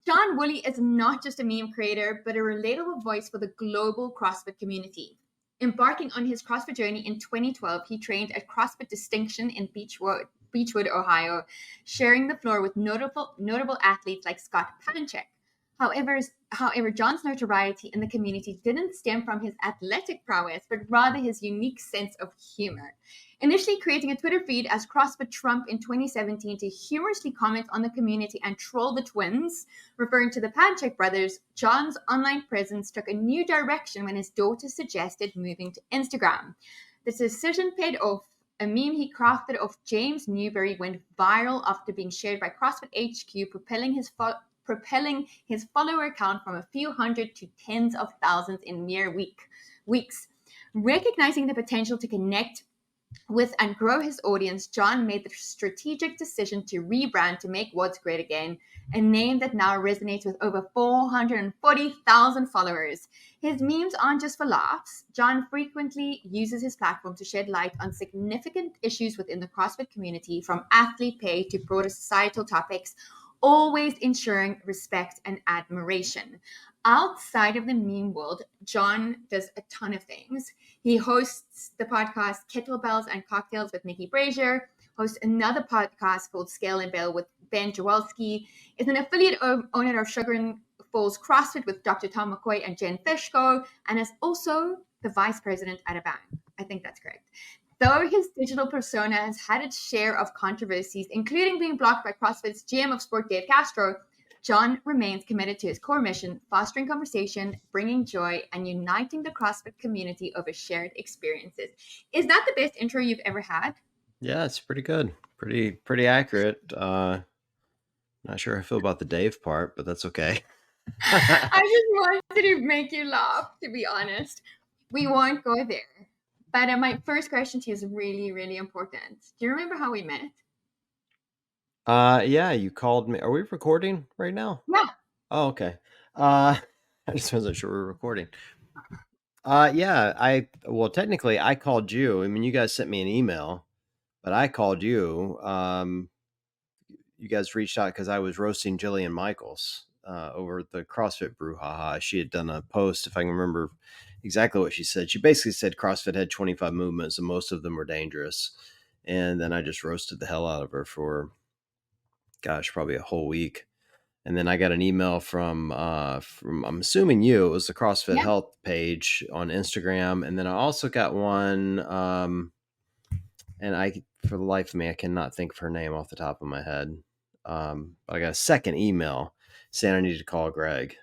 John Wooley is not just a meme creator, but a relatable voice for the global CrossFit community. Embarking on his CrossFit journey in 2012, he trained at CrossFit Distinction in Beechwood, Ohio, sharing the floor with notable athletes like Scott Panchik. However, John's notoriety in the community didn't stem from his athletic prowess, but rather his unique sense of humor. Initially creating a Twitter feed as CrossFit Trump in 2017 to humorously comment on the community and troll the twins, referring to the Panchik brothers, John's online presence took a new direction when his daughter suggested moving to Instagram. The decision paid off. A meme he crafted of James Newberry went viral after being shared by CrossFit HQ, propelling his follower account from a few hundred to tens of thousands in mere weeks. Recognizing the potential to connect with and grow his audience, John made the strategic decision to rebrand to make What's Great Again, a name that now resonates with over 440,000 followers. His memes aren't just for laughs. John frequently uses his platform to shed light on significant issues within the CrossFit community, from athlete pay to broader societal topics, always ensuring respect and admiration. Outside of the meme world, John does a ton of things. He hosts the podcast Kettlebells and Cocktails with Nikki Brazier, hosts another podcast called Scale and Bale with Ben Jawalski, is an affiliate owner of Sugar and Falls CrossFit with Dr. Tom McCoy and Jen Fishko, and is also the vice president at a bank. I think that's correct. Though his digital persona has had its share of controversies, including being blocked by CrossFit's GM of Sport, Dave Castro, John remains committed to his core mission, fostering conversation, bringing joy, and uniting the CrossFit community over shared experiences. Is that the best intro you've ever had? Yeah, it's pretty good. Pretty accurate. Not sure how I feel about the Dave part, but that's okay. I just wanted to make you laugh, to be honest. We won't go there. But my first question to you is really, really important. Do you remember how we met? Yeah, you called me. Are we recording right now? Yeah. Oh, okay. I just wasn't sure we were recording. Yeah, well, technically I called you. I mean, you guys sent me an email, but I called you. You guys reached out because I was roasting Jillian Michaels over the CrossFit brouhaha. She had done a post, if I can remember exactly what she said. She basically said CrossFit had 25 movements and most of them were dangerous. And then I just roasted the hell out of her for, gosh, probably a whole week. And then I got an email from I'm assuming you. It was the CrossFit Health page on Instagram. And then I also got one, and I, for the life of me, I cannot think of her name off the top of my head. But I got a second email saying I needed to call Greg.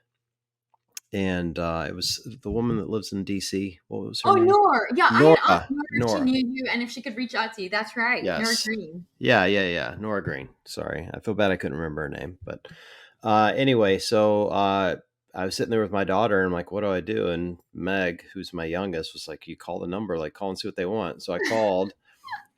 And it was the woman that lives in DC. What was her name? Nora. Yeah, Nora. I had asked Nora if she knew you and if she could reach out to you. That's right. Yes. Nora Green. Yeah. Nora Green. Sorry. I feel bad I couldn't remember her name. But anyway, so I was sitting there with my daughter and I'm like, what do I do? And Meg, who's my youngest, was like, you call the number, like call and see what they want. So I called.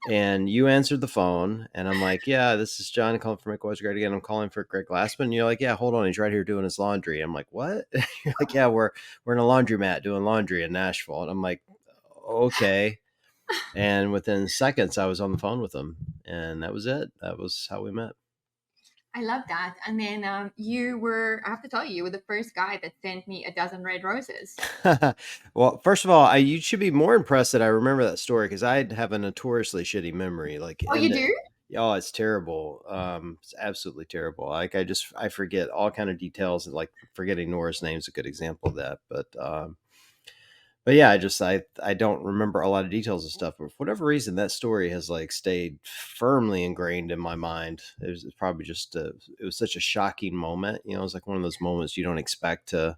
And you answered the phone, and I'm like, yeah, this is John calling for Make What's Great Again. I'm calling for Greg Glassman. And you're like, yeah, hold on. He's right here doing his laundry. I'm like, what? You're like, yeah, we're in a laundromat doing laundry in Nashville. And I'm like, okay. And within seconds, I was on the phone with him, and that was it. That was how we met. I love that. And then I have to tell you, you were the first guy that sent me a dozen red roses. Well, first of all, you should be more impressed that I remember that story because I have a notoriously shitty memory. Like, oh, you do? Oh, it's terrible. It's absolutely terrible. Like, I forget all kind of details, and like forgetting Nora's name is a good example of that. But yeah, I don't remember a lot of details and stuff. But for whatever reason, that story has like stayed firmly ingrained in my mind. It was probably just it was such a shocking moment. You know, it was like one of those moments you don't expect to.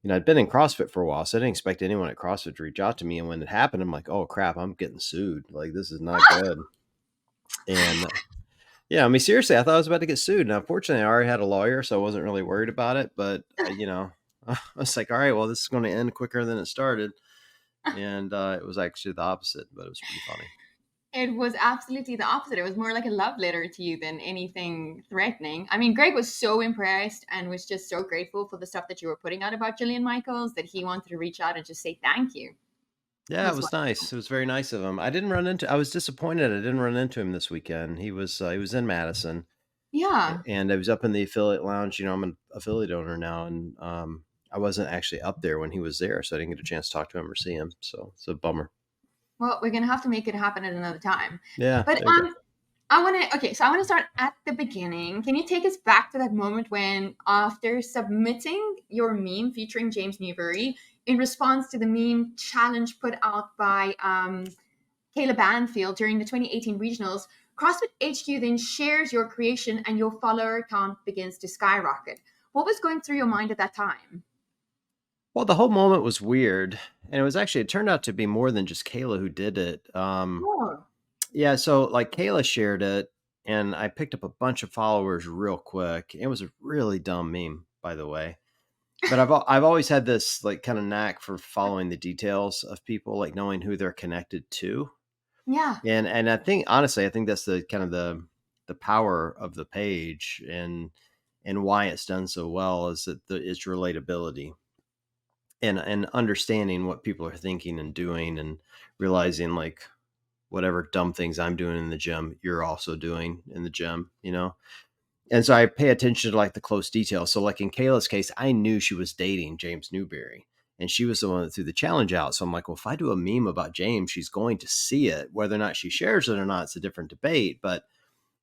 You know, I'd been in CrossFit for a while, so I didn't expect anyone at CrossFit to reach out to me. And when it happened, I'm like, oh crap, I'm getting sued. Like, this is not good. And yeah, I mean, seriously, I thought I was about to get sued. Now, fortunately, I already had a lawyer, so I wasn't really worried about it. But you know, I was like, all right, well, this is going to end quicker than it started. And it was actually the opposite, but it was pretty funny. It was absolutely the opposite. It was more like a love letter to you than anything threatening. I mean, Greg was so impressed and was just so grateful for the stuff that you were putting out about Jillian Michaels that he wanted to reach out and just say thank you. Yeah, it was nice. It was very nice of him. I was disappointed I didn't run into him this weekend. He was in Madison. Yeah. And I was up in the affiliate lounge. I'm an affiliate owner now, and I wasn't actually up there when he was there, so I didn't get a chance to talk to him or see him. So it's a bummer. Well, we're gonna have to make it happen at another time. Yeah, But there you go. I want to, okay, so I want to start at the beginning. Can you take us back to that moment when, after submitting your meme featuring James Newberry in response to the meme challenge put out by Kayla Banfield during the 2018 regionals, CrossFit HQ then shares your creation and your follower count begins to skyrocket? What was going through your mind at that time? Well, the whole moment was weird, and it turned out to be more than just Kayla who did it. Oh, Yeah, so like Kayla shared it, and I picked up a bunch of followers real quick. It was a really dumb meme, by the way. But I've always had this like kind of knack for following the details of people, like knowing who they're connected to. yeah, And I think honestly, I think that's the kind of the power of the page and why it's done so well is that its relatability and understanding what people are thinking and doing and realizing like whatever dumb things I'm doing in the gym, you're also doing in the gym. And so I pay attention to like the close details. So like in Kayla's case, I knew she was dating James Newberry and she was the one that threw the challenge out. So I'm like, well, if I do a meme about James, she's going to see it. Whether or not she shares it or not, it's a different debate. But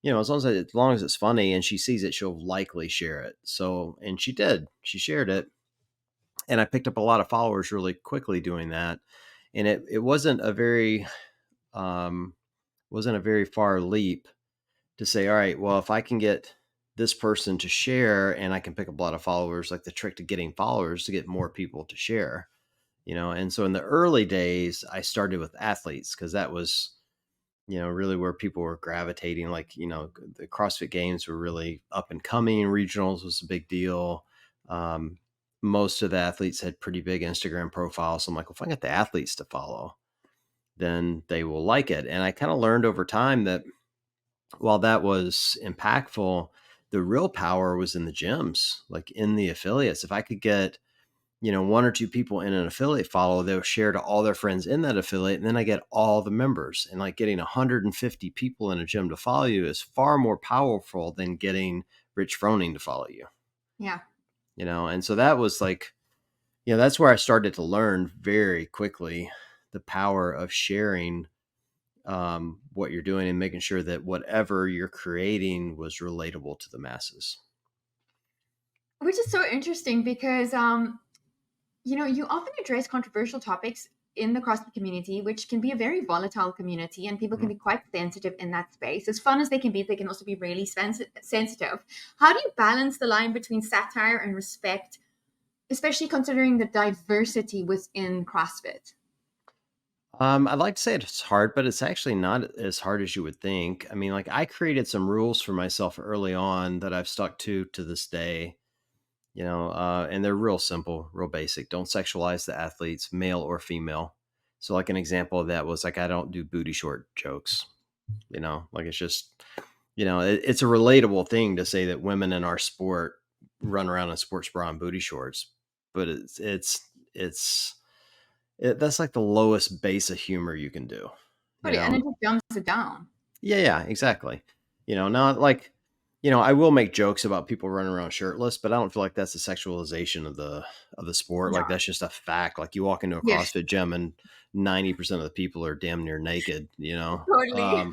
as long as it's funny and she sees it, she'll likely share it. So, and she did. She shared it, and I picked up a lot of followers really quickly doing that. And it um, wasn't a very far leap to say, all right, well, if I can get this person to share and I can pick up a lot of followers, like the trick to getting followers to get more people to share. And so in the early days, I started with athletes because that was, really where people were gravitating. Like, the CrossFit games were really up and coming. Regionals was a big deal. Um, Most of the athletes had pretty big Instagram profiles. So I'm like, well, if I get the athletes to follow, then they will like it. And I kind of learned over time that while that was impactful, the real power was in the gyms, like in the affiliates. If I could get, one or two people in an affiliate follow, they'll share to all their friends in that affiliate. And then I get all the members, and like getting 150 people in a gym to follow you is far more powerful than getting Rich Froning to follow yeah. And so that was like, that's where I started to learn very quickly the power of sharing what you're doing and making sure that whatever you're creating was relatable to the masses. Which is so interesting because you often address controversial topics in the CrossFit community, which can be a very volatile community, and people can Mhm. be quite sensitive in that space. As fun as they can also be really sensitive. How do you balance the line between satire and respect, especially considering the diversity within CrossFit? I'd like to say it's hard, but it's actually not as hard as you would think. I mean, like I created some rules for myself early on that I've stuck to this day. And they're real simple, real basic. Don't sexualize the athletes, male or female. So, like an example of that was like I don't do booty short jokes. Like it's just it's a relatable thing to say that women in our sport run around in sports bra and booty shorts, but it's that's like the lowest base of humor you can do. you But and know it just dumps it down. yeah, exactly. Not like I will make jokes about people running around shirtless, but I don't feel like that's a sexualization of the sport. No. Like that's just a fact. Like you walk into a Yeah, CrossFit gym and 90% of the people are damn near naked. totally.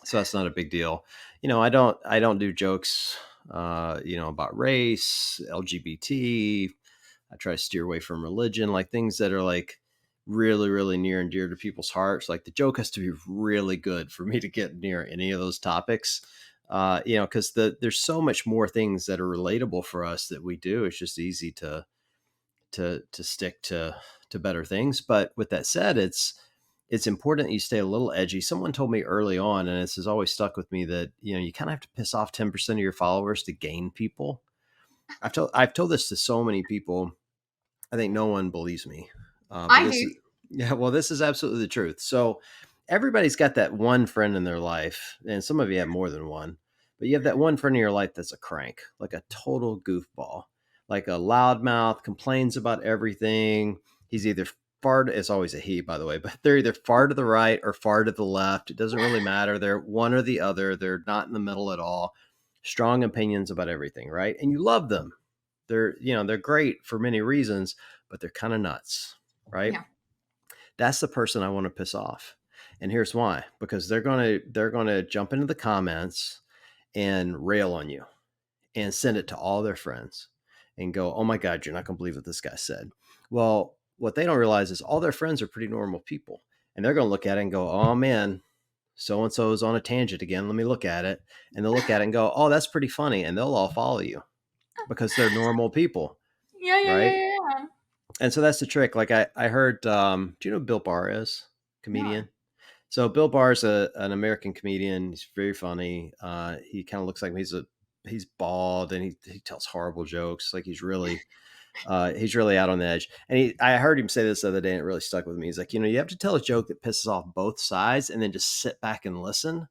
So that's not a big deal. I don't do jokes about race, LGBT. I try to steer away from religion, like things that are like really, really near and dear to people's hearts. Like the joke has to be really good for me to get near any of those topics. Because there's so much more things that are relatable for us that we do. It's just easy to stick to better things. But with that said, it's important that you stay a little edgy. Someone told me early on, and this has always stuck with me, that you kind of have to piss off 10% of your followers to gain people. I've told this to so many people. I think no one believes me, but I this do. is yeah. Well, this is absolutely the truth. So everybody's got that one friend in their life, and some of you have more than one. But you have that one friend in your life that's a crank, like a total goofball, like a loudmouth, complains about everything. He's either far. It's always a he, by the way, but they're either far to the right or far to the left. It doesn't really matter. They're one or the other. They're not in the middle at all. strong opinions about everything, right? And you love them. They're great for many reasons, but they're kind of nuts, right? Yeah. That's the person I want to piss off. And here's why, because they're going to jump into the comments and rail on you and send it to all their friends and go, "Oh my god, you're not going to believe what this guy said." Well, what they don't realize is all their friends are pretty normal people. And they're going to look at it and go, "Oh man, so and so is on a tangent again. Let me look at it." And they'll look at it and go, "Oh, that's pretty funny." And they'll all follow you because they're normal people, Yeah, yeah, yeah, right? yeah, yeah. And so that's the trick. Like I heard, do you know who Bill Barr is? No. Comedian. So Bill Barr's an American comedian. He's very funny. He kind of looks like he's bald and he tells horrible jokes. Like he's really out on the edge. And I heard him say this the other day and it really stuck with me. He's like, you have to tell a joke that pisses off both sides and then just sit back and listen,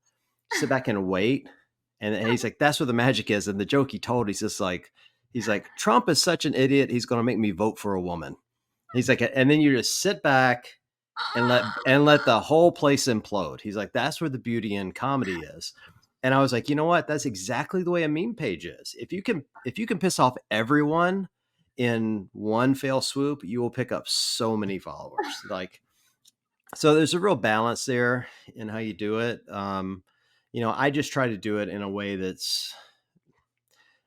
sit back and wait. And he's like, that's what the magic is. And the joke he told, he's like, Trump is such an idiot. He's going to make me vote for a woman. He's like, and then you just sit back and let the whole place implode. He's like, that's where the beauty in comedy is. And I was like, you know what? That's exactly the way a meme page is. If you can piss off everyone in one fell swoop, you will pick up so many followers. Like, so there's a real balance there in how you do it. I just try to do it in a way that's,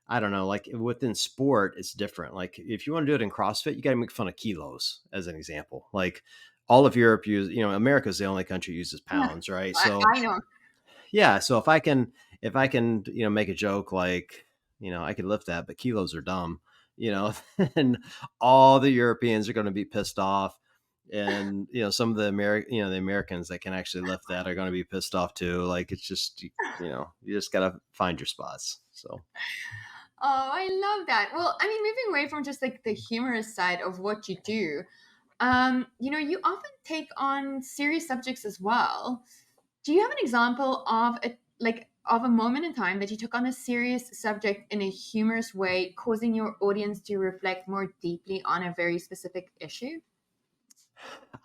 I don't know, like within sport, it's different. Like if you want to do it in CrossFit, you got to make fun of kilos as an example. Like all of Europe America's the only country uses Yeah. pounds, right? I, So I know. yeah, so if I can, make a joke like, I could lift that, but kilos are dumb, and all the Europeans are going to be pissed off. And some of the Americans that can actually lift that are going to be pissed off too. Like it's just you just got to find your spots. So Oh, I love that. Well, I mean, moving away from just like the humorous side of what you do, you often take on serious subjects as well. Do you have an example of a moment in time that you took on a serious subject in a humorous way, causing your audience to reflect more deeply on a very specific issue?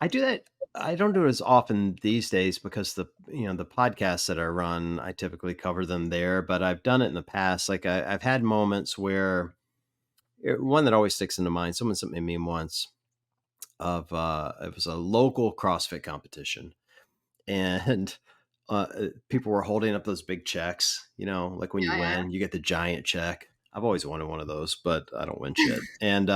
I do that. I don't do it as often these days because the podcasts that I run, I typically cover them there. But I've done it in the past. Like I've had moments where one that always sticks into mind. Someone sent me a meme once of it was a local CrossFit competition, and people were holding up those big checks. Like when you Yeah, yeah. win, you get the giant check. I've always wanted one of those, but I don't win shit. And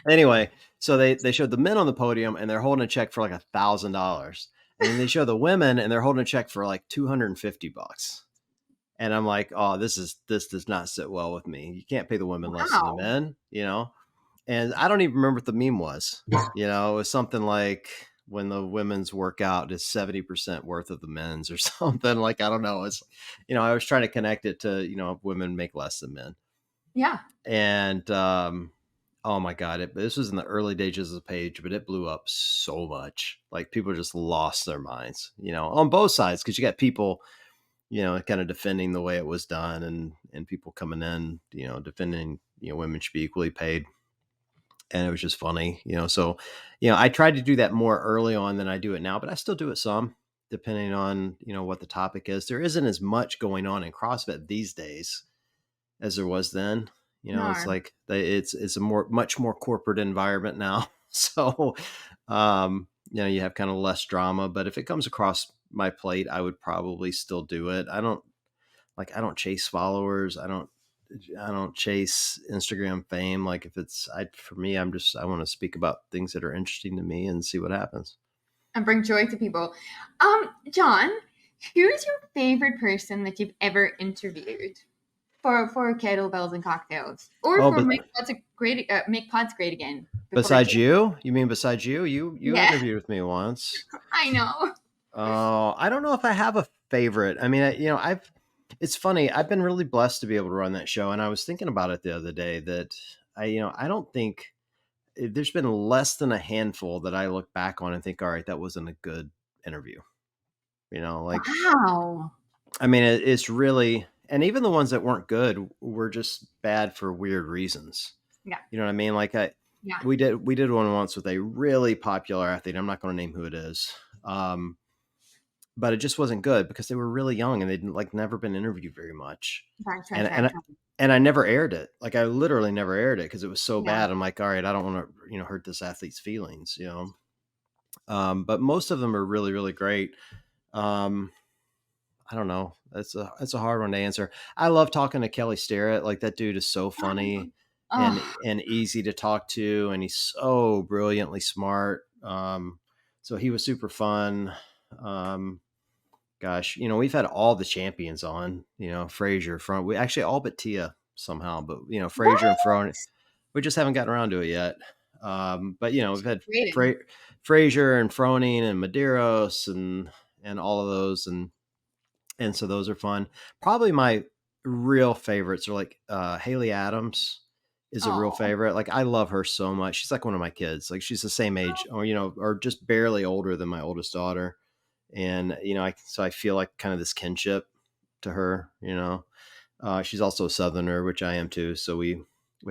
anyway, so they showed the men on the podium and they're holding a check for like $1,000, and then they show the women and they're holding a check for like $250. And I'm like, oh, this does not sit well with me. You can't pay the women less than the Wow. men. And I don't even remember what the meme was. It was something like when the women's workout is 70% worth of the men's or something. Like, I don't know. It's, I was trying to connect it to, women make less than men. Yeah. And, oh my God, this was in the early days of the page, but it blew up so much. Like people just lost their minds, on both sides. Cause you got people, kind of defending the way it was done and people coming in, defending, women should be equally paid. And it was just funny, so, I tried to do that more early on than I do it now, but I still do it some depending on, what the topic is. There isn't as much going on in CrossFit these days as there was then. It's No. like it's a much more corporate environment now. So, you have kind of less drama, but if it comes across my plate, I would probably still do it. I don't chase followers. I don't chase Instagram fame. Like if for me, I want to speak about things that are interesting to me and see what happens. And bring joy to people. John, who's your favorite person that you've ever interviewed for kettlebells and cocktails, or Oh, for but make pods great again before we besides close? you, you mean besides you, you Yeah, interviewed with me once. I know. Oh, I don't know if I have a favorite. I mean, it's funny. I've been really blessed to be able to run that show. And I was thinking about it the other day that I don't think there's been less than a handful that I look back on and think, all right, that wasn't a good interview. Like, Wow. I mean, it's really, and even the ones that weren't good were just bad for weird reasons. Yeah, You know what I mean? Like yeah. we did one once with a really popular athlete. I'm not going to name who it is. but it just wasn't good because they were really young and they'd like never been interviewed very much. Right, And right, right. and and I never aired it. Like I literally never aired it because it was so Yeah. bad. I'm like, all right, I don't want to, hurt this athlete's feelings, But most of them are really, really great. Um, I don't know. That's a hard one to answer. I love talking to Kelly Starrett. Like that dude is so funny and Oh, and easy to talk to, and he's so brilliantly smart. So he was super fun. Um, Gosh, we've had all the champions on. Frazier, front. We actually all but Tia somehow, but Frazier and what? Front. We just haven't gotten around to it yet. But we've had Waiting. Frazier and Froning and Medeiros and all of those, and so those are fun. Probably my real favorites are like Haley Adams is a real Oh, favorite. Like I love her so much. She's like one of my kids. Like she's the same age, or or just barely older than my oldest daughter. And I feel like kind of this kinship to her. She's also a Southerner, which I am too. So we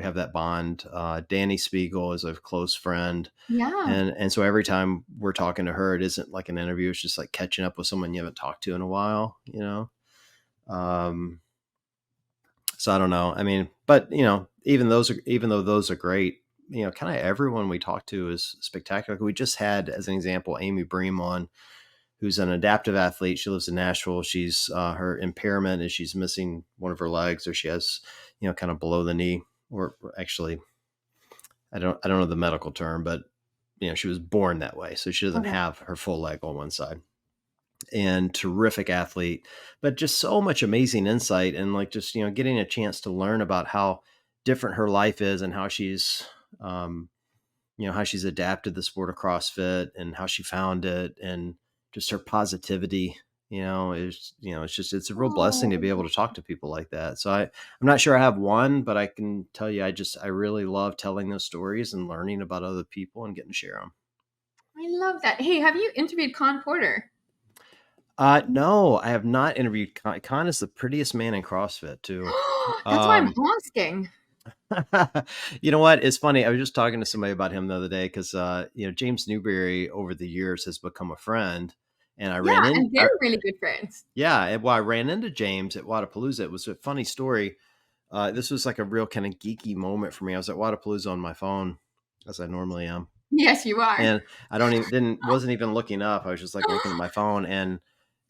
have that bond. Danny Spiegel is a close friend, yeah. and so every time we're talking to her, it isn't like an interview. It's just like catching up with someone you haven't talked to in a while. Um, so I don't know. I mean, but even though those are great, kind of everyone we talk to is spectacular. We just had, as an example, Amy Bream on, who's an adaptive athlete. She lives in Nashville. She's her impairment is she's missing one of her legs, or she has, kind of below the knee, or actually, I don't know the medical term, but she was born that way, so she doesn't Okay. have her full leg on one side. And terrific athlete, but just so much amazing insight, and like just getting a chance to learn about how different her life is, and um, how she's adapted the sport of CrossFit and how she found it, and just her positivity. It's a real blessing to Oh, be able to talk to people like that. So I'm not sure I have one, but I can tell you, I really love telling those stories and learning about other people and getting to share them. I love that. Hey, have you interviewed Con Porter? No, I have not interviewed Con. Con is the prettiest man in CrossFit too. That's why I'm Um, asking. you know what? It's funny. I was just talking to somebody about him the other day because James Newberry over the years has become a friend, and Yeah, and they're really good friends. I ran into James at Wadapalooza. It was a funny story. This was like a real kind of geeky moment for me. I was at Wadapalooza on my phone, as I normally am, Yes, you are. and I don't even didn't wasn't even looking up. I was just like looking at my phone,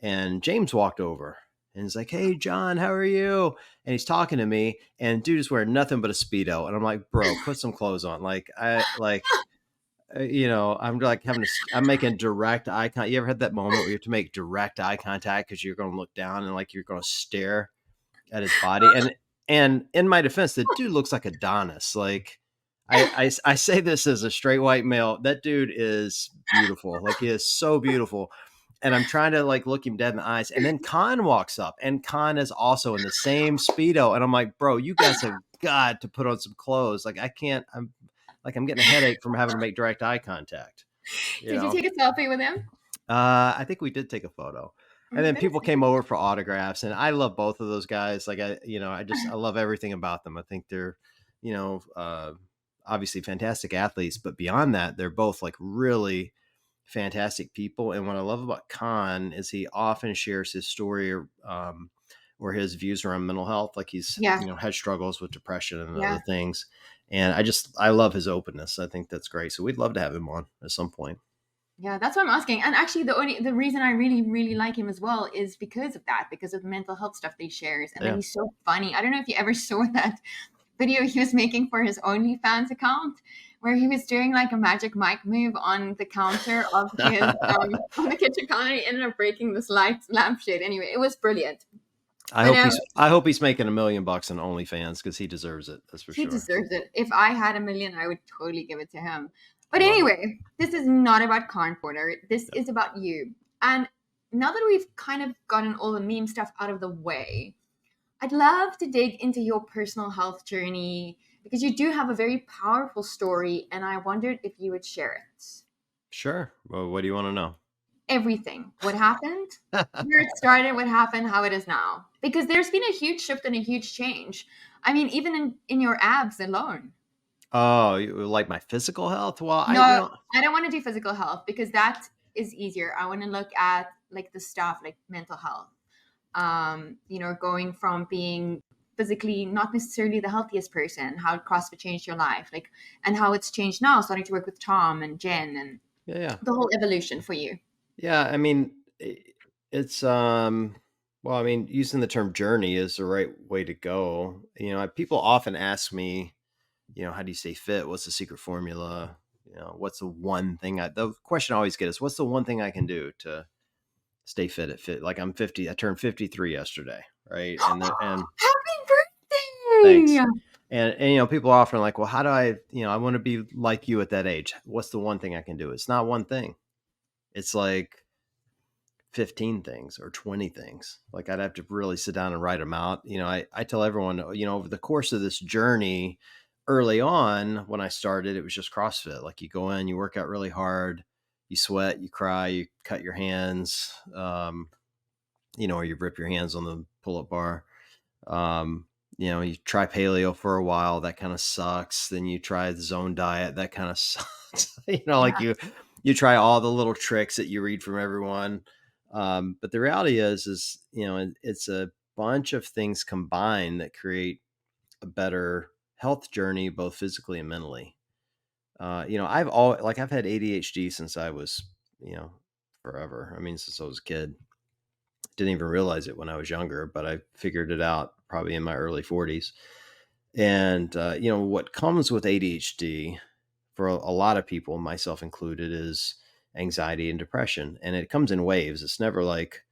and James walked over and he's like, "Hey, John, how are you?" And he's talking to me, and dude is wearing nothing but a speedo, and I'm like, "Bro, put some clothes on." Like I'm like I'm making direct eye contact. You ever had that moment where you have to make direct eye contact because you're going to look down and like you're going to stare at his body? And in my defense, the dude looks like Adonis. Like I say this as a straight white male. That dude is beautiful. Like he is so beautiful. And I'm trying to like look him dead in the eyes. And then Khan walks up, and Khan is also in the same Speedo. And I'm like, bro, you guys have got to put on some clothes. Like I'm getting a headache from having to make direct eye contact. You Did you know, take a selfie with him? I think we did take a photo, and then That is people came over for autographs, and I love both of those guys. Like I love everything about them. I think they're, you know, uh, obviously fantastic athletes, but beyond that, they're both like really fantastic people. And what I love about Khan is he often shares his story or his views around mental health. Like he's, Yeah, had struggles with depression and other yeah. things. And I love his openness. I think that's great. So we'd love to have him on at some point. Yeah, that's what I'm asking. And actually, the reason I really really like him as well is because of that, because of the mental health stuff they shares, and then Yeah. he's so funny. I don't know if you ever saw that video he was making for his OnlyFans account, where he was doing like a magic mic move on the counter of his on the kitchen counter. He ended up breaking this light lampshade. Anyway, it was brilliant. But I hope he's making $1 million on OnlyFans because he deserves it. That's for he sure. deserves it. If I had a million, I would totally give it to him. But Love it. anyway, this is not about Khan Porter. This Yep. is about you. And now that we've kind of gotten all the meme stuff out of the way, I'd love to dig into your personal health journey because you do have a very powerful story, and I wondered if you would share it. Sure. Well, what do you want to know? Everything. What happened? Where it started, what happened, how it is now. Because there's been a huge shift and a huge change. I mean, even in your abs alone. Oh, you like my physical health? Well, No, I don't want to do physical health because that is easier. I want to look at like the stuff like mental health. Going from being physically not necessarily the healthiest person, how CrossFit changed your life, like, and how it's changed now, starting to work with Tom and Jen, and Yeah, yeah. the whole evolution for you. Yeah, I mean, it's well, I mean, using the term journey is the right way to go. People often ask me, how do you stay fit? What's the secret formula? What's the one thing the question I always get is, what's the one thing I can do to stay fit at fit? Like, I'm 50, I turned 53 yesterday, right? And Happy thanks. birthday! And people are often like, well, how do I want to be like you at that age. What's the one thing I can do? It's not one thing. It's like 15 things or 20 things. Like, I'd have to really sit down and write them out. I tell everyone, over the course of this journey, early on when I started, it was just CrossFit. Like, you go in, you work out really hard, you sweat, you cry, you cut your hands, or you rip your hands on the pull-up bar. You try paleo for a while, that kind of sucks. Then you try the zone diet, that kind of sucks. Like, Yeah, you try all the little tricks that you read from everyone. But the reality is, it's a bunch of things combined that create a better health journey, both physically and mentally. I've had ADHD since I was, forever. I mean, since I was a kid. Didn't even realize it when I was younger, but I figured it out probably in my early 40s. And what comes with ADHD for a lot of people, myself included, is anxiety and depression, and it comes in waves. It's never like,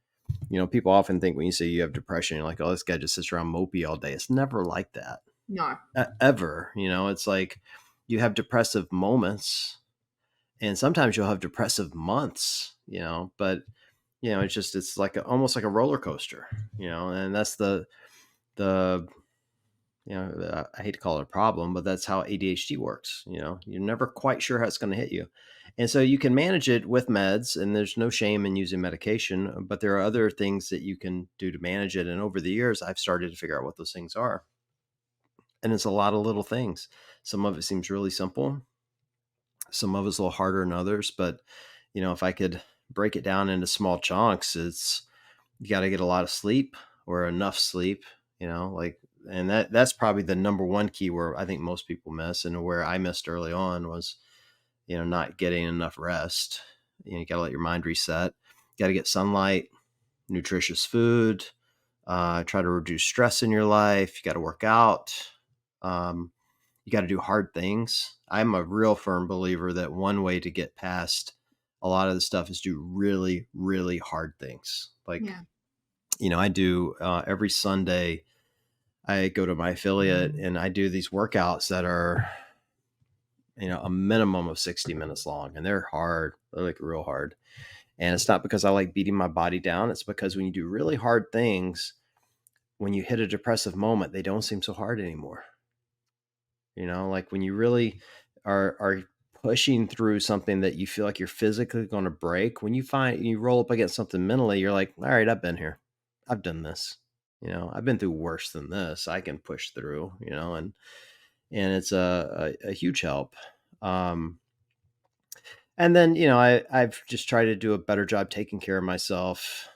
people often think when you say you have depression, you're like, oh, this guy just sits around mopey all day. It's never like that, no, ever. It's like you have depressive moments, and sometimes you'll have depressive months. But it's like almost like a roller coaster. And that's the I hate to call it a problem, but that's how ADHD works. You're never quite sure how it's going to hit you. And so you can manage it with meds, and there's no shame in using medication, but there are other things that you can do to manage it. And over the years, I've started to figure out what those things are. And it's a lot of little things. Some of it seems really simple. Some of it's a little harder than others, but if I could break it down into small chunks, it's, you got to get a lot of sleep or enough sleep, like, and that's probably the number one key where I think most people miss, and where I missed early on was, not getting enough rest. You got to let your mind reset. You got to get sunlight, nutritious food, try to reduce stress in your life. You got to work out. You got to do hard things. I'm a real firm believer that one way to get past a lot of the stuff is do really, really hard things. Like, yeah, I do every Sunday, I go to my affiliate and I do these workouts that are, a minimum of 60 minutes long, and they're hard. They're like real hard. And it's not because I like beating my body down. It's because when you do really hard things, when you hit a depressive moment, they don't seem so hard anymore. Like when you really are pushing through something that you feel like you're physically going to break, when you roll up against something mentally, you're like, all right, I've been here. I've done this. I've been through worse than this. I can push through, and it's a huge help. And then, I've just tried to do a better job taking care of myself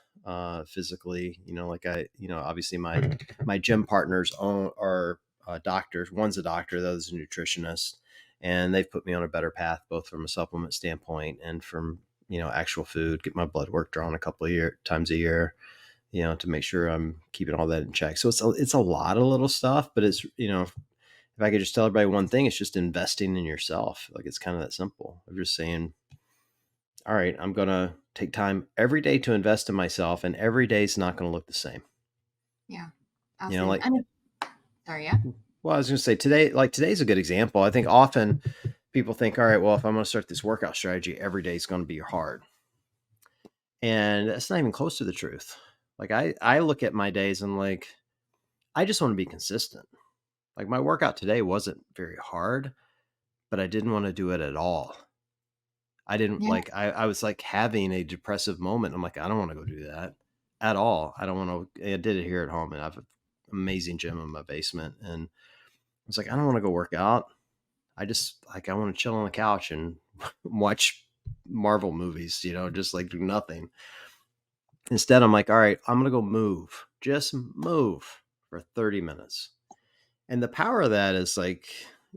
physically. Like obviously my gym partners are doctors. One's a doctor, the other's a nutritionist, and they've put me on a better path, both from a supplement standpoint and from actual food. Get my blood work drawn a couple of times a year, to make sure I'm keeping all that in check. So it's a lot of little stuff, but it's if I could just tell everybody one thing, it's just investing in yourself. Like, it's kind of that simple. I'm just saying, all right, I'm going to take time every day to invest in myself, and every day is not going to look the same. yeah. Like, I mean, sorry, yeah. well, I was going to say today's a good example. I think often people think, all right, well, if I'm going to start this workout strategy, every day is going to be hard. And that's not even close to the truth. Like, I look at my days and like, I just want to be consistent. Like, my workout today wasn't very hard, but I didn't want to do it at all. I didn't Yeah, like, I was like having a depressive moment. I'm like, I don't want to go do that at all. I don't want to. I did it here at home, and I have an amazing gym in my basement. And I was like, I don't want to go work out. I just like, I want to chill on the couch and watch Marvel movies, just like do nothing. Instead, I'm like, all right, I'm going to go move, just move for 30 minutes. And the power of that is like,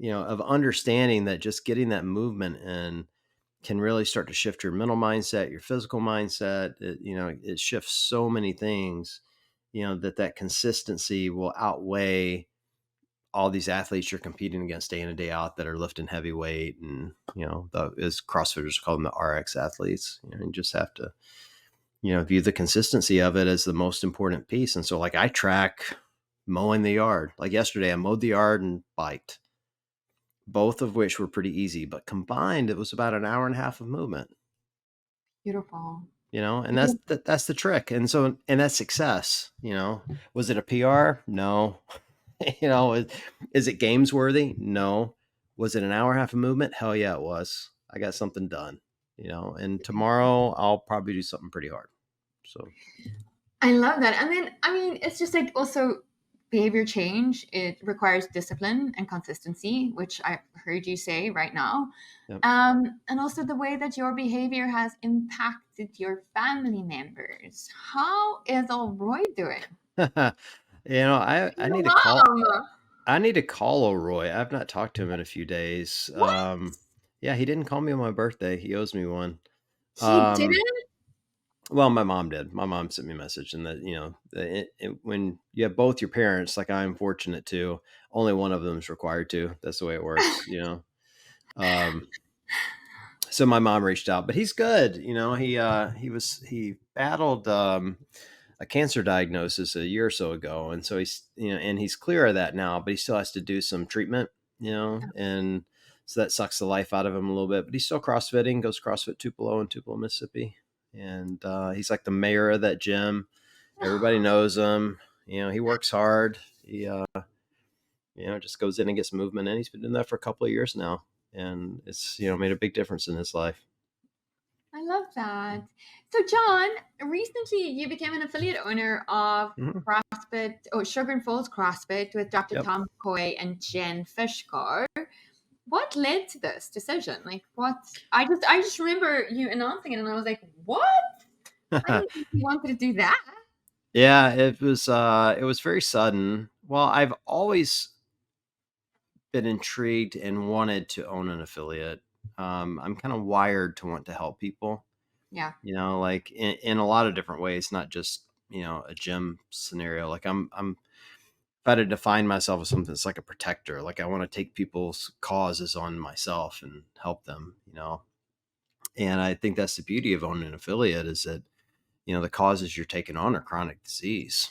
of understanding that just getting that movement in can really start to shift your mental mindset, your physical mindset. It shifts so many things, that consistency will outweigh all these athletes you're competing against day in and day out that are lifting heavy weight. And, as CrossFitters call them, the RX athletes. You just have to, view the consistency of it as the most important piece. And so, like, I track mowing the yard. Like yesterday, I mowed the yard and biked, both of which were pretty easy, but combined, it was about an hour and a half of movement. Beautiful. And that's the trick. And so, and that's success. Was it a PR? No. Is it games worthy? No. Was it an hour and a half of movement? Hell yeah, it was. I got something done. And tomorrow I'll probably do something pretty hard. So I love that. And then, I mean, it's just like also behavior change, it requires discipline and consistency, which I heard you say right now. yep. And also the way that your behavior has impacted your family members. How is old Roy doing? I Your need to call. mom. I need to call O'Roy. I've not talked to him in a few days. What? Yeah, he didn't call me on my birthday. He owes me one. He didn't? Well, my mom did. My mom sent me a message, and that when you have both your parents, like I'm fortunate to, only one of them is required to. That's the way it works. Um, so my mom reached out, but he's good. He battled a cancer diagnosis a year or so ago, and so he's clear of that now, but he still has to do some treatment. And so that sucks the life out of him a little bit. But he's still CrossFitting, goes CrossFit Tupelo in Tupelo, Mississippi, and he's like the mayor of that gym. Everybody knows him. He works hard. He just goes in and gets movement, and he's been doing that for a couple of years now, and it's made a big difference in his life. I love that. So, John, recently you became an affiliate owner of Mm-hmm. CrossFit or Sugar and Falls CrossFit with Dr. Yep. Tom McCoy and Jen Fishcar. What led to this decision? Like, what? I just remember you announcing it, and I was like, "What? I didn't think you wanted to do that." Yeah, it was very sudden. Well, I've always been intrigued and wanted to own an affiliate. I'm kind of wired to want to help people, Yeah. like in a lot of different ways, not just, a gym scenario. Like if I had to define myself as something that's like a protector, like I want to take people's causes on myself and help them, and I think that's the beauty of owning an affiliate is that, the causes you're taking on are chronic disease.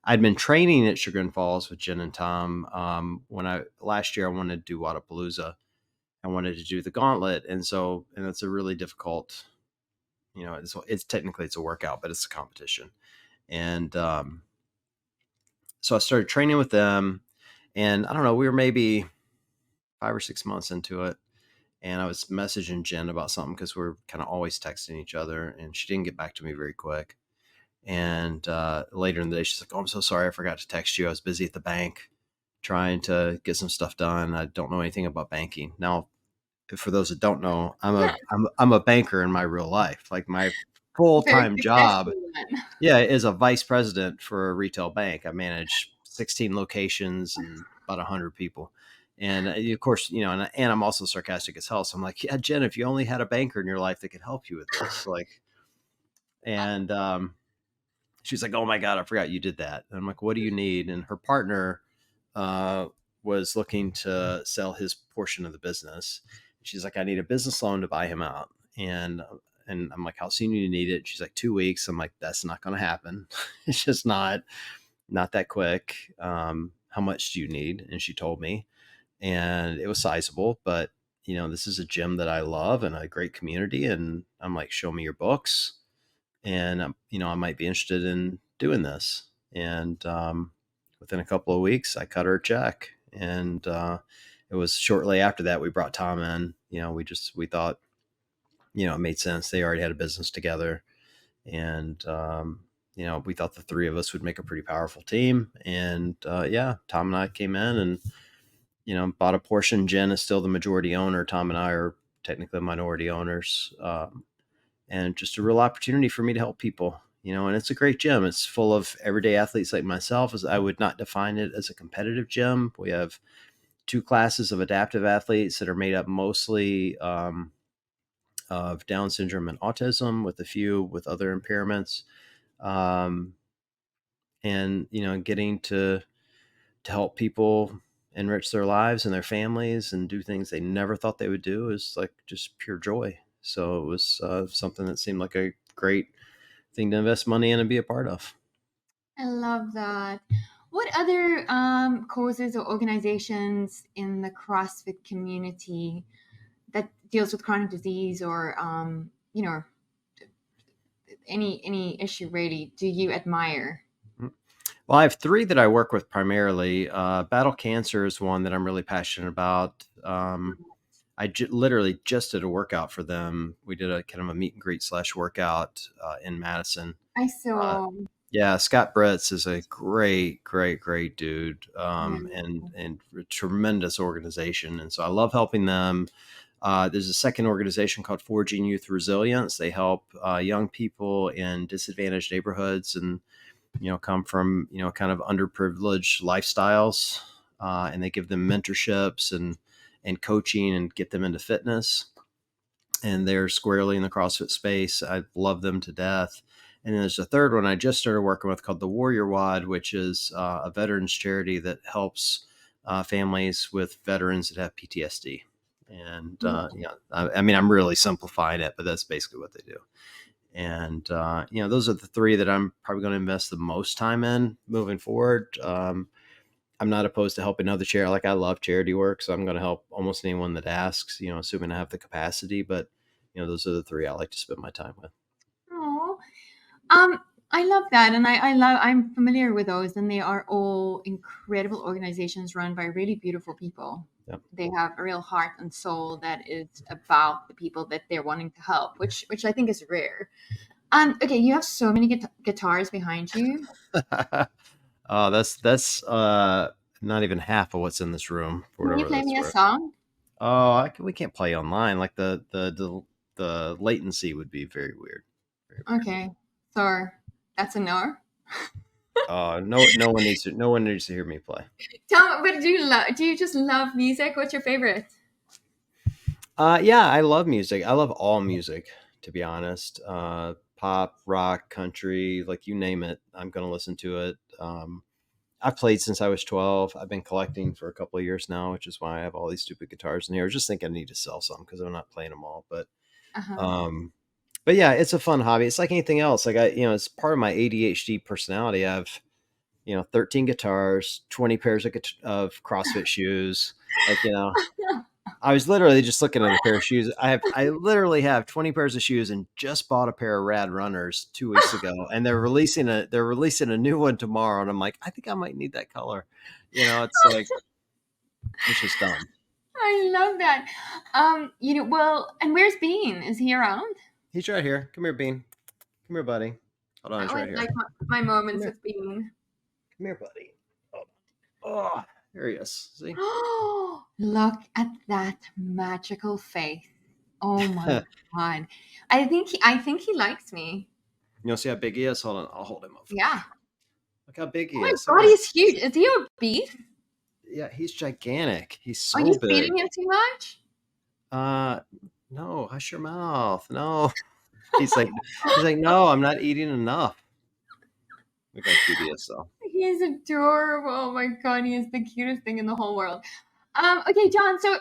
I'd been training at Sugar and Falls with Jen and Tom. When last year I wanted to do Wadapalooza. I wanted to do the gauntlet. And it's a really difficult, it's technically it's a workout, but it's a competition. And, so I started training with them, and I don't know, we were maybe 5 or 6 months into it. And I was messaging Jen about something because we're kind of always texting each other, and she didn't get back to me very quick. And later in the day, she's like, "Oh, I'm so sorry. I forgot to text you. I was busy at the bank trying to get some stuff done. I don't know anything about banking." Now, for those that don't know, I'm a banker in my real life. Like my Very full-time job, successful one. yeah, is a vice president for a retail bank. I manage 16 locations and about 100 people. And of course, and I'm also sarcastic as hell. So I'm like, yeah, Jen, if you only had a banker in your life that could help you with this, like, and she's like, "Oh my God, I forgot you did that." And I'm like, "What do you need?" And her partner uh, was looking to sell his portion of the business. She's like, "I need a business loan to buy him out." And I'm like, "How soon do you need it?" She's like, 2 weeks. I'm like, "That's not going to happen. It's just not that quick. How much do you need?" And she told me, and it was sizable, but this is a gym that I love and a great community. And I'm like, "Show me your books, and I might be interested in doing this." And within a couple of weeks, I cut her a check, and it was shortly after that we brought Tom in. We thought, it made sense. They already had a business together, and we thought the three of us would make a pretty powerful team. And yeah, Tom and I came in and bought a portion. Jen is still the majority owner. Tom and I are technically minority owners. and just a real opportunity for me to help people. And it's a great gym. It's full of everyday athletes like myself. As I would not define it as a competitive gym. We have two classes of adaptive athletes that are made up mostly of Down syndrome and autism, with a few with other impairments. Um, and getting to help people enrich their lives and their families and do things they never thought they would do is like just pure joy. So it was something that seemed like a great thing to invest money in and be a part of. I love that. What other causes or organizations in the CrossFit community that deals with chronic disease or any issue really do you admire? Well, I have three that I work with primarily. Battle Cancer is one that I'm really passionate about. Literally just did a workout for them. We did a kind of a meet and greet / workout in Madison. I Uh, saw. yeah, Scott Bretz is a great, great, great dude, Yeah. and a tremendous organization. And so I love helping them. There's a second organization called Forging Youth Resilience. They help young people in disadvantaged neighborhoods and come from kind of underprivileged lifestyles, and they give them mentorships and coaching and get them into fitness. And they're squarely in the CrossFit space. I love them to death. And then there's a third one I just started working with called the Warrior Wad, which is a veterans charity that helps families with veterans that have PTSD. And I mean, I'm really simplifying it, but that's basically what they do. And those are the three that I'm probably going to invest the most time in moving forward. I'm not opposed to helping other charity. Like, I love charity work, so I'm going to help almost anyone that asks, assuming I have the capacity. But those are the three I like to spend my time with. Oh, I love that, and I'm familiar with those, and they are all incredible organizations run by really beautiful people. Yep. They have a real heart and soul that is about the people that they're wanting to help, which I think is rare. Okay, you have so many guitars behind you. Oh, that's not even half of what's in this room, for Can you whatever play that's me a worth. song? Oh, we can't play online. Like the latency would be very weird. Very weird. Okay, so that's a no. No one needs to hear me play. Tell me, but do you just love music? What's your favorite? Yeah, I love music. I love all music, to be honest. Pop, rock, country, like you name it, I'm going to listen to it. I've played since I was 12. I've been collecting for a couple of years now, which is why I have all these stupid guitars in here. I was just thinking I need to sell some because I'm not playing them all. Uh-huh. Um, but yeah, it's a fun hobby. It's like anything else. Like, it's part of my ADHD personality. I've 13 guitars, 20 pairs of CrossFit shoes. Like, I was literally just looking at a pair of shoes. I literally have 20 pairs of shoes and just bought a pair of Rad Runners 2 weeks ago, and they're releasing a new one tomorrow, and I'm like, I think I might need that color. It's like it's just dumb. I love that. Well, and where's Bean? Is he around? He's right here. Come here, Bean. Come here, buddy. Hold on, I he's right always here. like my Come moments here. with Bean. Come here, buddy. Oh, there he is. See? Oh, look at that magical face. Oh my You God. I think he likes me. see how big he is? Hold on, I'll hold him up for you. Yeah. Look how big Oh he my is. Look God, at him. he's huge. Is he obese? Yeah, he's gigantic. He's Are so you big. feeding him too much? Uh, no, hush your mouth. No. He's like, no, I'm not eating enough. Look how cute he is, though. He's adorable. Oh my God, he is the cutest thing in the whole world. Okay, John. So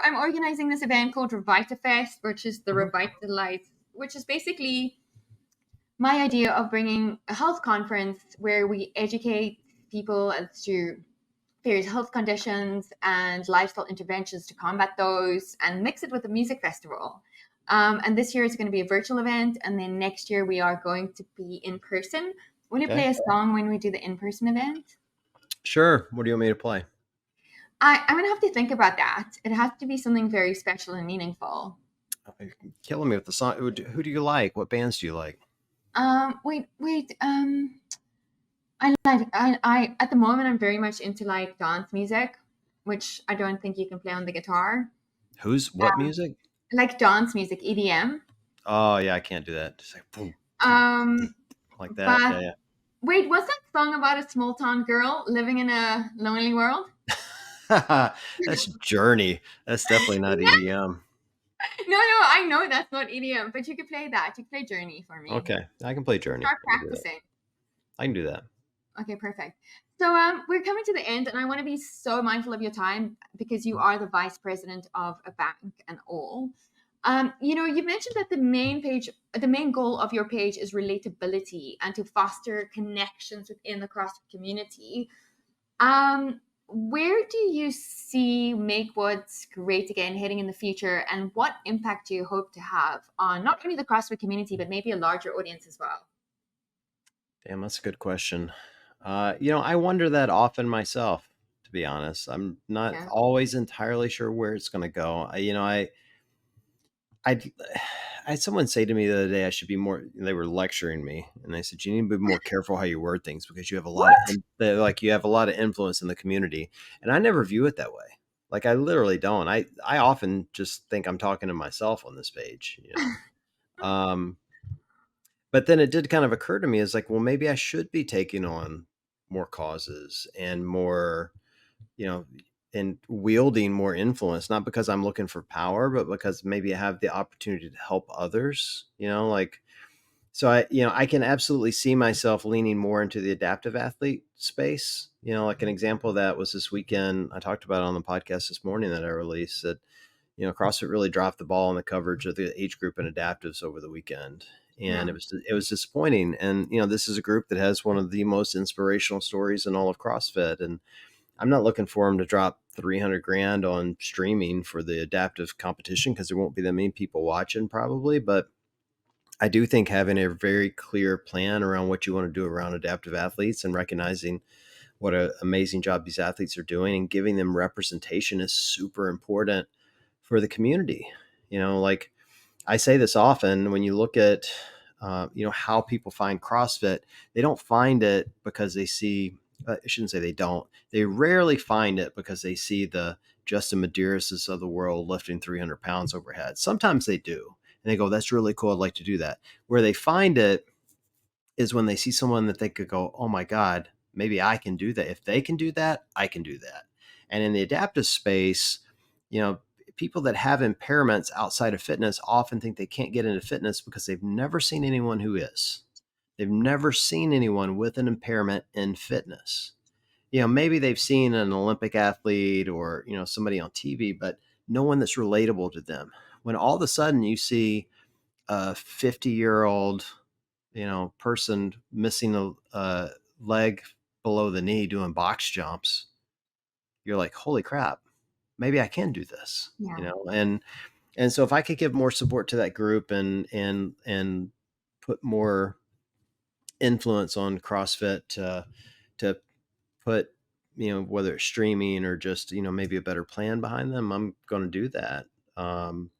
I'm organizing this event called RevitaFest, which is the Mhm. Revitalize, which is basically my idea of bringing a health conference where we educate people as to various health conditions and lifestyle interventions to combat those, and mix it with a music festival. And this year it's going to be a virtual event, and then next year we are going to be in person. Will you Okay. play a song when we do the in-person event? Sure. What do you want me to play? I'm going to have to think about that. It has to be something very special and meaningful. You're killing me with the song. Who do you like? What bands do you like? Wait. I at the moment I'm very much into like dance music, which I don't think you can play on the guitar. What music? Like dance music, EDM. Oh yeah, I can't do that. Just like boom, boom, Um, like that. but Yeah, wait, was that song about a small town girl living in a lonely world? yeah. That's Journey. That's definitely not Yeah. EDM. No, no, I know that's not idiom, but you could play that. You could play Journey for me. Okay, I can play Journey. Start I can do that. practicing. I can do that. Okay, perfect. So we're coming to the end, and I want to be so mindful of your time because you are the vice president of a bank and all. You mentioned that the main goal of your page is relatability and to foster connections within the CrossFit community. Where do you see Make What's Great Again heading in the future, and what impact do you hope to have on not only the CrossFit community, but maybe a larger audience as well? Damn, that's a good question. I wonder that often myself, to be honest. I'm not Yeah. always entirely sure where it's going to go. I I had someone say to me the other day I should be more. They were lecturing me, and they said you need to be more careful how you word things because you have a lot of What? like you have a lot of influence in the community, and I never view it that way. Like I literally don't. I often just think I'm talking to myself on this page, you know. But then it did kind of occur to me as like, well, maybe I should be taking on more causes and more, you know, and wielding more influence, not because I'm looking for power, but because maybe I have the opportunity to help others, like, so I can absolutely see myself leaning more into the adaptive athlete space. Like an example of that was this weekend. I talked about it on the podcast this morning that I released that CrossFit really dropped the ball on the coverage of the age group and adaptives over the weekend. And Yeah. it was disappointing. And this is a group that has one of the most inspirational stories in all of CrossFit. And I'm not looking for them to drop 300 grand on streaming for the adaptive competition because there won't be that many people watching probably. But I do think having a very clear plan around what you want to do around adaptive athletes and recognizing what an amazing job these athletes are doing and giving them representation is super important for the community. Like I say this often when you look at, how people find CrossFit, they don't find it because they see, I shouldn't say they don't, they rarely find it because they see the Justin Medeiros of the world lifting 300 pounds overhead. Sometimes they do. And they go, that's really cool. I'd like to do that. Where they find it is when they see someone that they could go, oh my God, maybe I can do that. If they can do that, I can do that. And in the adaptive space, people that have impairments outside of fitness often think they can't get into fitness because they've never seen anyone who is. They've never seen anyone with an impairment in fitness. Maybe they've seen an Olympic athlete or, somebody on TV, but no one that's relatable to them. When all of a sudden you see a 50-year-old person missing a leg below the knee doing box jumps, you're like, holy crap, maybe I can do this, Yeah. and so if I could give more support to that group and put more influence on CrossFit to put, whether it's streaming or just, maybe a better plan behind them, I'm going to do that. Um,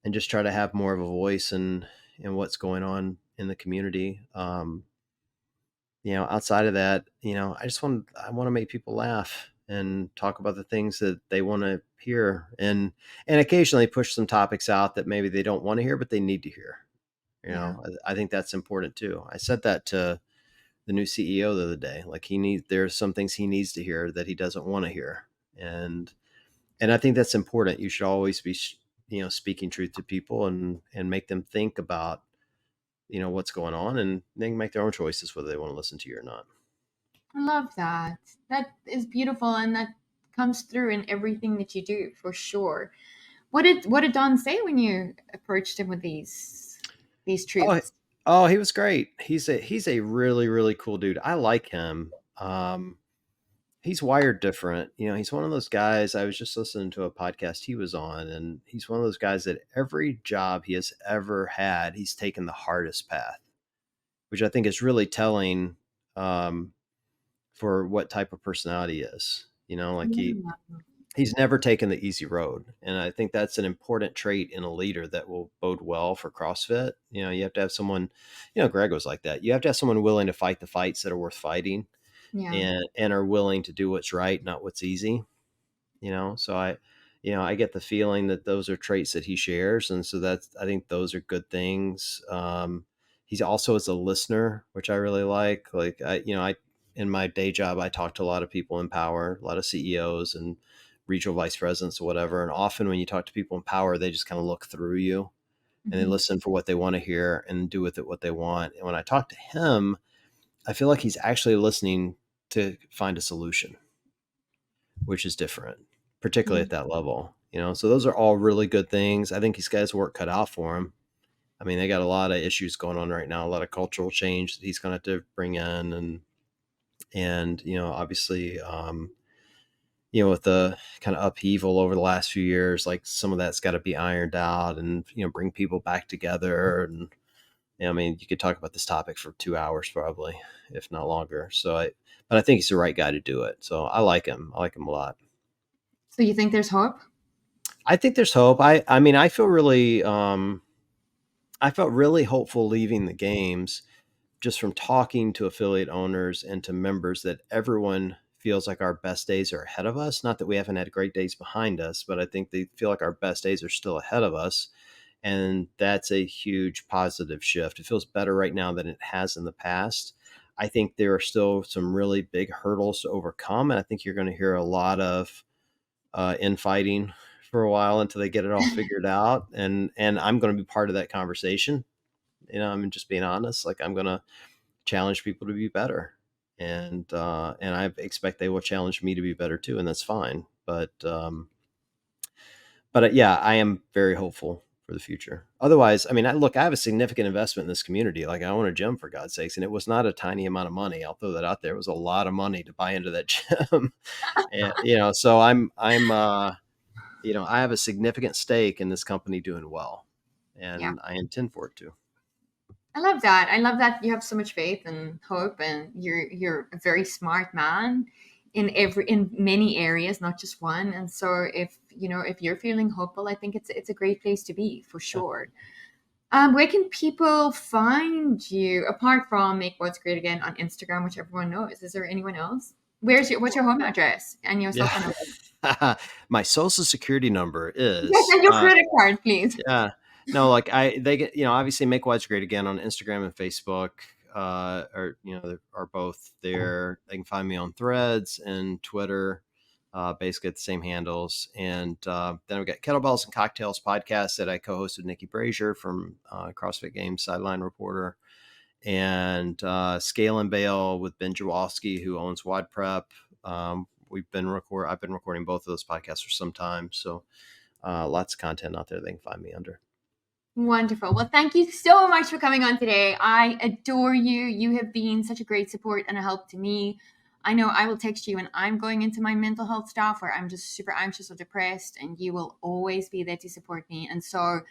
and just try to have more of a voice in what's going on in the community. Outside of that, I want to make people laugh and talk about the things that they want to hear and occasionally push some topics out that maybe they don't want to hear, but they need to hear. Yeah. I think that's important too. I said that to the new CEO the other day. Like there's some things he needs to hear that he doesn't want to hear. And I think that's important. You should always be, speaking truth to people and make them think about, what's going on and then make their own choices whether they want to listen to you or not. I love that. That is beautiful, and that comes through in everything that you do for sure. What did Don say when you approached him with these Oh, truths? oh, he was great. He's a really, really cool dude. I like him. He's wired different. He's one of those guys. I was just listening to a podcast he was on, and he's one of those guys that every job he has ever had, he's taken the hardest path, which I think is really telling um, for what type of personality he is. Like Yeah. he's never taken the easy road, and I think that's an important trait in a leader that will bode well for CrossFit. You have to have someone. Greg was like that. You have to have someone willing to fight the fights that are worth fighting, Yeah. and are willing to do what's right, not what's easy. So I get the feeling that those are traits that he shares, and so I think those are good things. He's also as a listener, which I really like. Like I in my day job, I talk to a lot of people in power, a lot of CEOs and regional vice presidents or whatever. And often when you talk to people in power, they just kind of look through you and they Mhm. listen for what they want to hear and do with it what they want. And when I talk to him, I feel like he's actually listening to find a solution, which is different, particularly Yeah. at that level. So those are all really good things. I think he's got his work cut out for him. I mean, they got a lot of issues going on right now, a lot of cultural change that he's going to have to bring in, and obviously, with the kind of upheaval over the last few years, like some of that's got to be ironed out, and bring people back together. And I mean, you could talk about this topic for 2 hours probably, if not longer. But I think he's the right guy to do it. So I like him. I like him a lot. So you think there's hope? I think there's hope. I mean, I felt really hopeful leaving the games just from talking to affiliate owners and to members that everyone feels like our best days are ahead of us. Not that we haven't had great days behind us, but I think they feel like our best days are still ahead of us. And that's a huge positive shift. It feels better right now than it has in the past. I think there are still some really big hurdles to overcome. And I think you're going to hear a lot of infighting for a while until they get it all figured out. And I'm going to be part of that conversation. I'm just being honest. Like I'm going to challenge people to be better, and I expect they will challenge me to be better too, and that's fine. But yeah, I am very hopeful for the future. Otherwise, I mean, I have a significant investment in this community. Like I own a gym, for God's sakes, and it was not a tiny amount of money. I'll throw that out there. It was a lot of money to buy into that gym, and so I have a significant stake in this company doing well, Yeah. and I intend for it to. I love that. I love that you have so much faith and hope, and you're a very smart man in many areas, not just one. And so if you're feeling hopeful, I think it's a great place to be for Yeah. sure. Where can people find you apart from Make What's Great Again on Instagram, which everyone knows? Is there anyone else? What's your home address and your cell phone number? Yeah. My social security number Yes, is and your credit card, please. yeah. No, like they get, obviously Make Wise Great Again on Instagram and Facebook, or, they are both there. They can find me on Threads and Twitter, basically at the same handles. And then I've got Kettlebells and Cocktails podcast that I co-hosted with Nikki Brazier from CrossFit Games sideline reporter, and Scale and Bale with Ben Jaworski, who owns Wad Prep. I've been recording both of those podcasts for some time. So lots of content out there they can find me under. Wonderful. Well, thank you so much for coming on today. I adore you. You have been such a great support and a help to me. I know I will text you when I'm going into my mental health stuff where I'm just super anxious or depressed, and you will always be there to support me. And so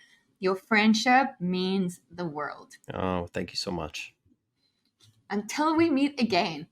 your friendship means the world. Oh, thank you so much. Until we meet again.